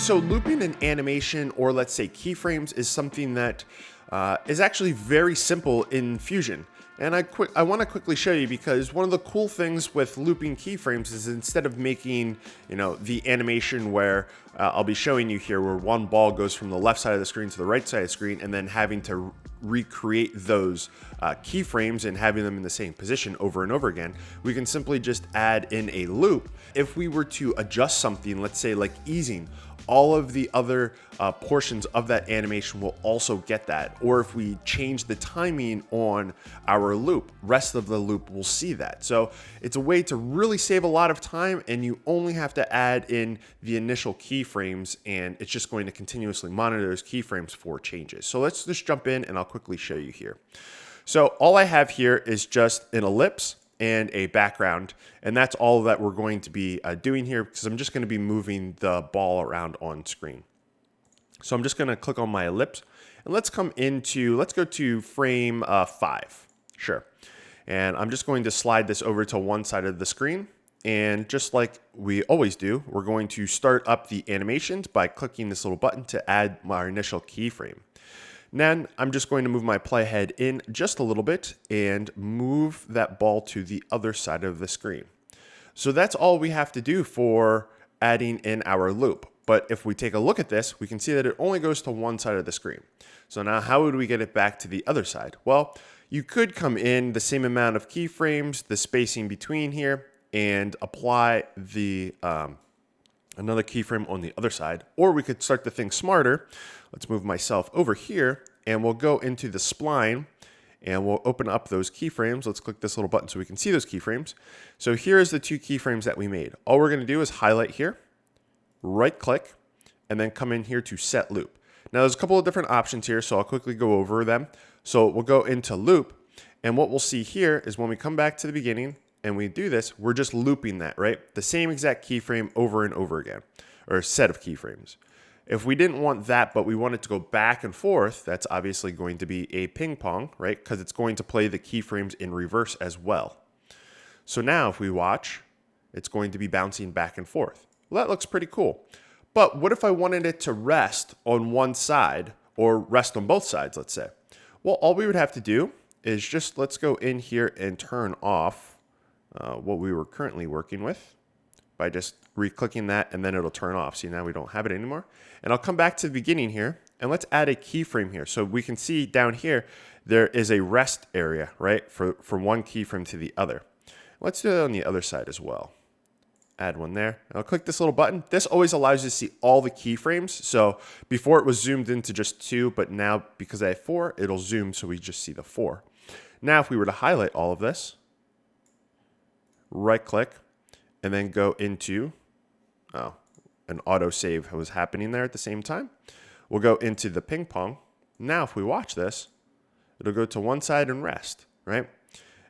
So looping an animation, or let's say keyframes, is something that is actually very simple in Fusion. And I want to quickly show you, because one of the cool things with looping keyframes is instead of making, the animation where I'll be showing you here, where one ball goes from the left side of the screen to the right side of the screen, and then having to recreate those keyframes and having them in the same position over and over again, we can simply just add in a loop. If we were to adjust something, let's say like easing, all of the other portions of that animation will also get that. Or if we change the timing on our loop, rest of the loop will see that. So it's a way to really save a lot of time, and you only have to add in the initial keyframes, and it's just going to continuously monitor those keyframes for changes. So let's just jump in and I'll quickly show you here. So all I have here is just an ellipse and a background, and that's all that we're going to be doing here, because I'm just going to be moving the ball around on screen. So I'm just going to click on my ellipse, and let's go to frame 5. Sure. And I'm just going to slide this over to one side of the screen, and just like we always do, we're going to start up the animations by clicking this little button to add my initial keyframe. Then I'm just going to move my playhead in just a little bit and move that ball to the other side of the screen. So that's all we have to do for adding in our loop. But if we take a look at this, we can see that it only goes to one side of the screen. So now how would we get it back to the other side? Well, you could come in the same amount of keyframes, the spacing between here, and apply the another keyframe on the other side. Or we could start to think smarter. Let's move myself over here, and we'll go into the spline, and we'll open up those keyframes. Let's click this little button so we can see those keyframes. So here's the 2 keyframes that we made. All we're going to do is highlight here, right click, and then come in here to set loop. Now there's a couple of different options here, so I'll quickly go over them. So we'll go into loop, and what we'll see here is when we come back to the beginning and we do this, we're just looping that, right? The same exact keyframe over and over again, or a set of keyframes. If we didn't want that, but we wanted to go back and forth, that's obviously going to be a ping pong, right? Because it's going to play the keyframes in reverse as well. So now if we watch, it's going to be bouncing back and forth. Well, that looks pretty cool. But what if I wanted it to rest on one side, or rest on both sides, let's say? Well, all we would have to do is just, let's go in here and turn off what we were currently working with by just re-clicking that, and then it'll turn off. See, now we don't have it anymore. And I'll come back to the beginning here, and let's add a keyframe here. So we can see down here, there is a rest area, right? From one keyframe to the other. Let's do that on the other side as well. Add one there. And I'll click this little button. This always allows you to see all the keyframes. So before it was zoomed into just 2, but now because I have 4, it'll zoom so we just see the 4. Now if we were to highlight all of this, right click, and then go into, an auto save was happening there at the same time. We'll go into the ping pong. Now if we watch this, it'll go to one side and rest, right?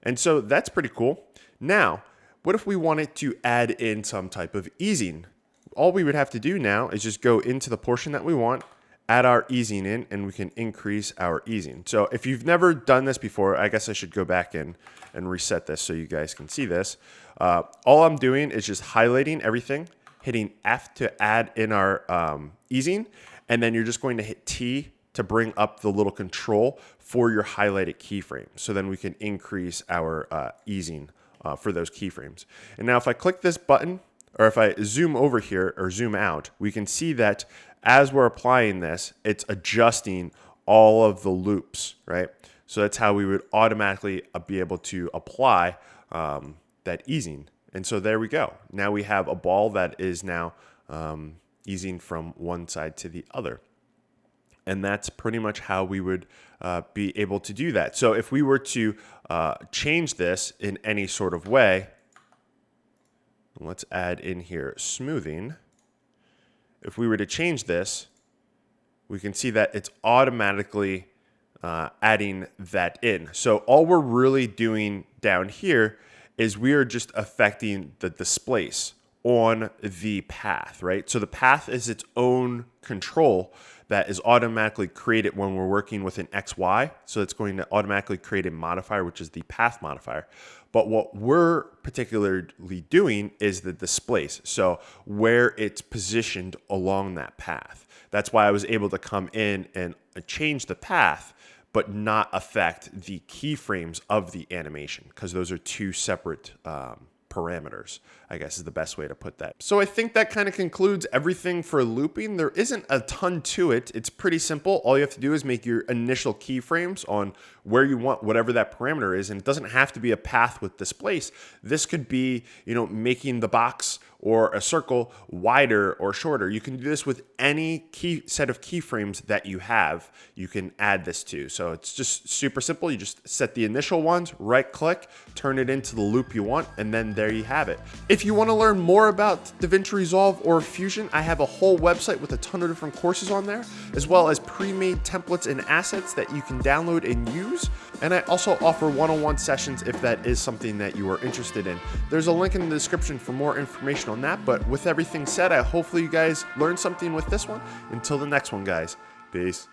And so that's pretty cool. Now, what if we wanted to add in some type of easing? All we would have to do now is just go into the portion that we want, add our easing in, and we can increase our easing. So if you've never done this before, I guess I should go back in and reset this so you guys can see this. All I'm doing is just highlighting everything, hitting F to add in our easing, and then you're just going to hit T to bring up the little control for your highlighted keyframe. So then we can increase our easing for those keyframes. And now if I click this button, or if I zoom over here or zoom out, we can see that as we're applying this, it's adjusting all of the loops, right? So that's how we would automatically be able to apply that easing. And so there we go. Now we have a ball that is now easing from one side to the other. And that's pretty much how we would be able to do that. So if we were to change this in any sort of way, let's add in here smoothing. If we were to change this, we can see that it's automatically adding that in. So all we're really doing down here is we are just affecting the displace on the path, right? So the path is its own control that is automatically created when we're working with an XY. So it's going to automatically create a modifier, which is the path modifier. But what we're particularly doing is the displace. So where it's positioned along that path. That's why I was able to come in and change the path, but not affect the keyframes of the animation, because those are two separate parameters, I guess is the best way to put that. So I think that kind of concludes everything for looping. There isn't a ton to it. It's pretty simple. All you have to do is make your initial keyframes on where you want whatever that parameter is, and it doesn't have to be a path with displace. This could be, making the box or a circle wider or shorter. You can do this with any set of keyframes that you have. You can add this to. So it's just super simple. You just set the initial ones, right click, turn it into the loop you want, and then there you have it. If you want to learn more about DaVinci Resolve or Fusion, I have a whole website with a ton of different courses on there, as well as pre-made templates and assets that you can download and use. And I also offer one-on-one sessions if that is something that you are interested in. There's a link in the description for more information on that. But with everything said, hopefully you guys learned something with this one. Until the next one, guys. Peace.